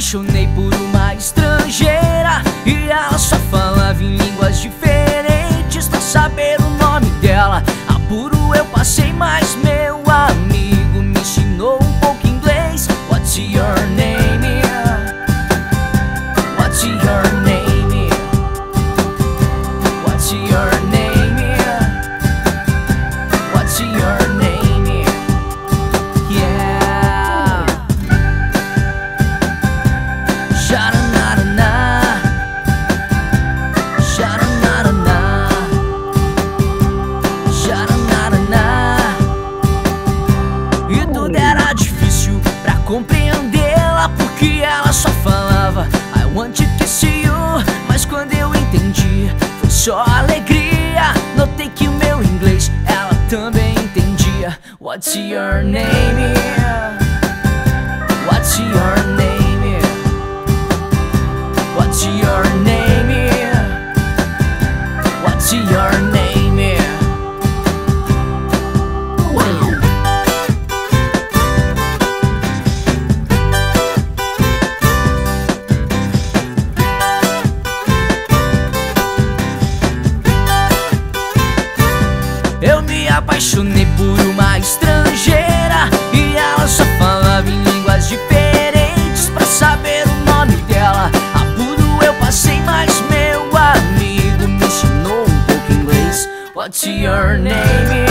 apaixonei por uma estrangeira e ela só falava em línguas diferentes. Pra saber o nome dela, apuro eu passei, mas meu amigo me ensinou um pouco inglês. What's your name? What's your name? What's your name? What's your name? Yeah. Sha-na-na-na-na, sha-na-na-na-na, sha-na-na-na-na. E tudo era difícil pra compreendê-la, porque ela só falava I want to kiss you. Mas quando eu entendi, foi só alegria. Notei que o meu inglês ela também entendia. What's your name? What's your name? What's your name? What's your name? Eu me apaixonei por uma estrangeira e ela só falava em línguas diferentes. Pra saber o nome dela, apuro eu passei, mas meu amigo me ensinou um pouco inglês. What's your name?